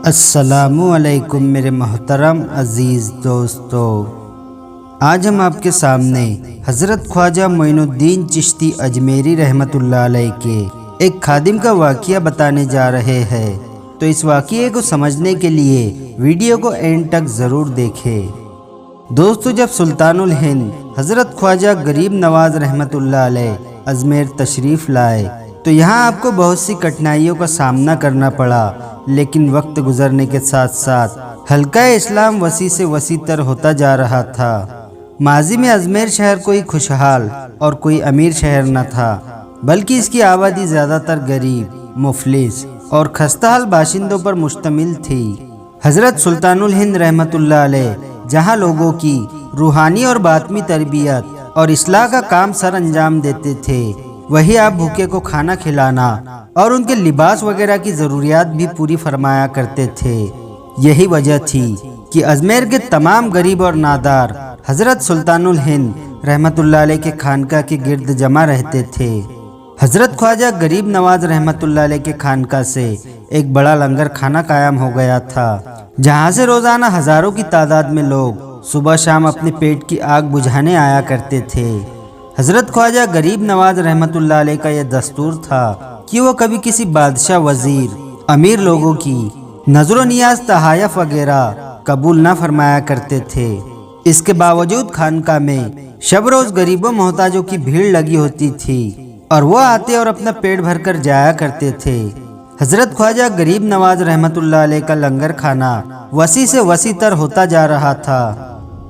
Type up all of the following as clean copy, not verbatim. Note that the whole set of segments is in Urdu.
السلام علیکم میرے محترم عزیز دوستو، آج ہم آپ کے سامنے حضرت خواجہ معین الدین چشتی اجمیری رحمۃ اللہ علیہ کے ایک خادم کا واقعہ بتانے جا رہے ہیں، تو اس واقعے کو سمجھنے کے لیے ویڈیو کو اینڈ تک ضرور دیکھیں۔ دوستو، جب سلطان الہند حضرت خواجہ غریب نواز رحمۃ اللہ علیہ اجمیر تشریف لائے تو یہاں آپ کو بہت سی کٹھنائیوں کا سامنا کرنا پڑا، لیکن وقت گزرنے کے ساتھ ساتھ حلقہ اسلام وسیع سے وسیع تر ہوتا جا رہا تھا۔ ماضی میں اجمیر شہر کوئی خوشحال اور کوئی امیر شہر نہ تھا، بلکہ اس کی آبادی زیادہ تر غریب، مفلس اور خستہ حال باشندوں پر مشتمل تھی۔ حضرت سلطان الہند رحمۃ اللہ علیہ جہاں لوگوں کی روحانی اور باطنی تربیت اور اصلاح کا کام سر انجام دیتے تھے، وہی آپ بھوکے کو کھانا کھلانا اور ان کے لباس وغیرہ کی ضروریات بھی پوری فرمایا کرتے تھے۔ یہی وجہ تھی کہ اجمیر کے تمام غریب اور نادار حضرت سلطان الہند رحمۃ اللہ علیہ کے خانقاہ کے گرد جمع رہتے تھے۔ حضرت خواجہ غریب نواز رحمۃ اللہ علیہ کے خانقاہ سے ایک بڑا لنگر خانہ قائم ہو گیا تھا، جہاں سے روزانہ ہزاروں کی تعداد میں لوگ صبح شام اپنے پیٹ کی آگ بجھانے آیا کرتے تھے۔ حضرت خواجہ غریب نواز رحمۃ اللہ علیہ کا یہ دستور تھا کہ وہ کبھی کسی بادشاہ، وزیر، امیر لوگوں کی نظر و نیاز، تحائف وغیرہ قبول نہ فرمایا کرتے تھے۔ اس کے باوجود خانقاہ میں شب روز غریبوں محتاجوں کی بھیڑ لگی ہوتی تھی اور وہ آتے اور اپنا پیٹ بھر کر جایا کرتے تھے۔ حضرت خواجہ غریب نواز رحمۃ اللہ علیہ کا لنگر خانہ وسیع سے وسیع تر ہوتا جا رہا تھا۔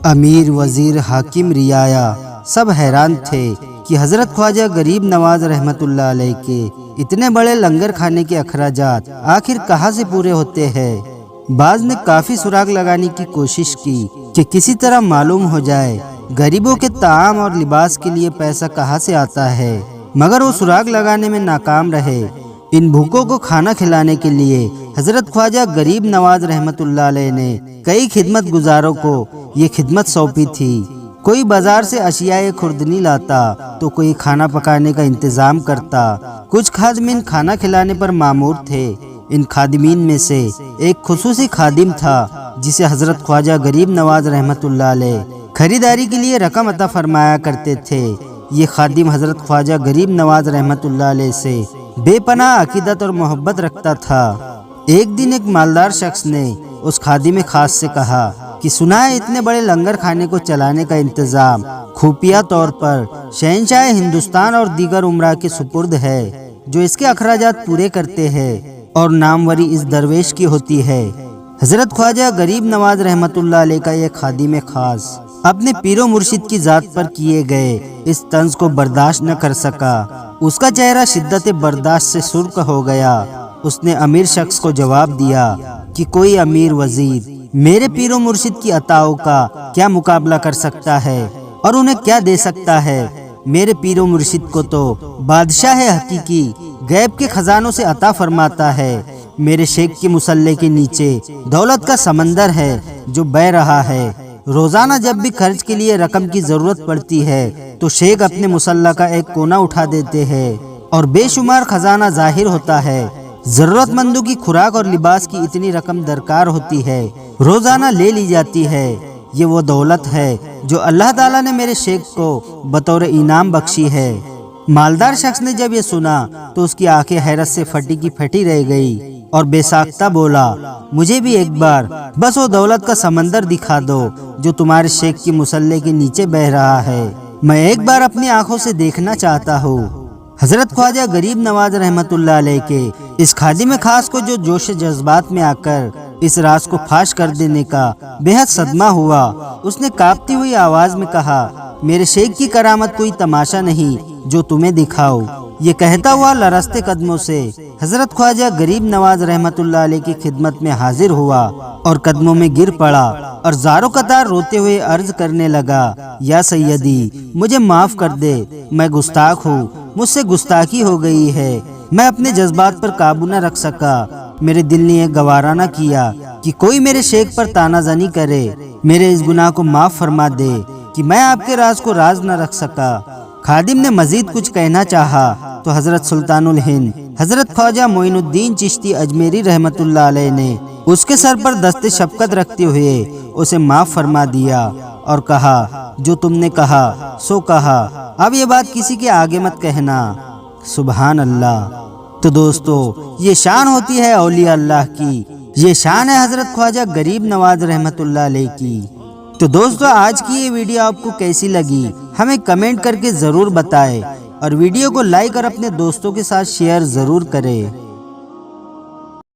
امیر، وزیر، حاکم، رعایا سب حیران تھے کہ حضرت خواجہ غریب نواز رحمۃ اللہ علیہ کے اتنے بڑے لنگر خانے کے اخراجات آخر کہاں سے پورے ہوتے ہیں۔ بعض نے کافی سراغ لگانے کی کوشش کی کہ کسی طرح معلوم ہو جائے غریبوں کے طعام اور لباس کے لیے پیسہ کہاں سے آتا ہے، مگر وہ سراغ لگانے میں ناکام رہے۔ ان بھوکوں کو کھانا کھلانے کے لیے حضرت خواجہ غریب نواز رحمۃ اللہ علیہ نے کئی خدمت گزاروں کو یہ خدمت سونپی تھی۔ کوئی بازار سے اشیاء خوردنی لاتا تو کوئی کھانا پکانے کا انتظام کرتا۔ کچھ خادمین کھانا کھلانے پر مامور تھے۔ ان خادمین میں سے ایک خصوصی خادم تھا جسے حضرت خواجہ غریب نواز رحمۃ اللہ علیہ خریداری کے لیے رقم عطا فرمایا کرتے تھے۔ یہ خادم حضرت خواجہ غریب نواز رحمۃ اللہ علیہ سے بے پناہ عقیدت اور محبت رکھتا تھا۔ ایک دن ایک مالدار شخص نے اس خادم خاص سے کہا کہ سنا ہے اتنے بڑے لنگر خانے کو چلانے کا انتظام خفیہ طور پر شہنشاہ ہندوستان اور دیگر امراء کے سپرد ہے، جو اس کے اخراجات پورے کرتے ہیں اور ناموری اس درویش کی ہوتی ہے۔ حضرت خواجہ غریب نواز رحمۃ اللہ علیہ کا یہ خادم خاص اپنے پیر و مرشد کی ذات پر کیے گئے اس طنز کو برداشت نہ کر سکا۔ اس کا چہرہ شدت برداشت سے سرخ ہو گیا۔ اس نے امیر شخص کو جواب دیا کہ کوئی امیر، وزیر میرے پیر و مرشد کی عطاؤں کا کیا مقابلہ کر سکتا ہے اور انہیں کیا دے سکتا ہے؟ میرے پیر و مرشد کو تو بادشاہ حقیقی غیب کے خزانوں سے عطا فرماتا ہے۔ میرے شیخ کے مصلے کے نیچے دولت کا سمندر ہے جو بہہ رہا ہے۔ روزانہ جب بھی خرچ کے لیے رقم کی ضرورت پڑتی ہے تو شیخ اپنے مصلہ کا ایک کونا اٹھا دیتے ہیں اور بے شمار خزانہ ظاہر ہوتا ہے۔ ضرورت مندوں کی خوراک اور لباس کی اتنی رقم درکار ہوتی ہے، روزانہ لے لی جاتی ہے۔ یہ وہ دولت ہے جو اللہ تعالیٰ نے میرے شیخ کو بطور انعام بخشی ہے۔ مالدار شخص نے جب یہ سنا تو اس کی آنکھیں حیرت سے پھٹی کی پھٹی رہ گئی اور بے ساختہ بولا، مجھے بھی ایک بار بس وہ دولت کا سمندر دکھا دو جو تمہارے شیخ کی مصلے کے نیچے بہہ رہا ہے، میں ایک بار اپنی آنکھوں سے دیکھنا چاہتا ہوں۔ حضرت خواجہ غریب نواز رحمۃ اللہ علیہ کے اس خادم خاص کو جو جوش جذبات میں آ کر اس راز کو فاش کر دینے کا بے حد صدمہ ہوا، اس نے کانپتی ہوئی آواز میں کہا، میرے شیخ کی کرامت کوئی تماشا نہیں جو تمہیں دکھاؤ۔ یہ کہتا ہوا لرزتے قدموں سے حضرت خواجہ غریب نواز رحمۃ اللہ علیہ کی خدمت میں حاضر ہوا اور قدموں میں گر پڑا اور زاروں قطار روتے ہوئے عرض کرنے لگا، یا سیدی، مجھے معاف کر دے، میں گستاخ ہوں، مجھ سے گستاخی ہو گئی ہے، میں اپنے جذبات پر قابو نہ رکھ سکا، میرے دل نے یہ گوارا نہ کیا کہ کوئی میرے شیخ پر تانا زنی کرے، میرے اس گناہ کو معاف فرما دے کہ میں آپ کے راز کو راز نہ رکھ سکا۔ خادم نے مزید کچھ کہنا چاہا تو حضرت سلطان الہند حضرت خواجہ معین الدین چشتی اجمیری رحمت اللہ علیہ نے اس کے سر پر دست شفقت رکھتے ہوئے اسے معاف فرما دیا اور کہا جو تم نے کہا سو کہا، اب یہ بات کسی کے آگے مت کہنا۔ سبحان اللہ۔ تو دوستو یہ شان ہوتی ہے اولیاء اللہ کی، یہ شان ہے حضرت خواجہ غریب نواز رحمت اللہ علیہ کی۔ تو دوستو آج کی یہ ویڈیو آپ کو کیسی لگی ہمیں کمنٹ کر کے ضرور بتائیں، اور ویڈیو کو لائک اور اپنے دوستوں کے ساتھ شیئر ضرور کریں۔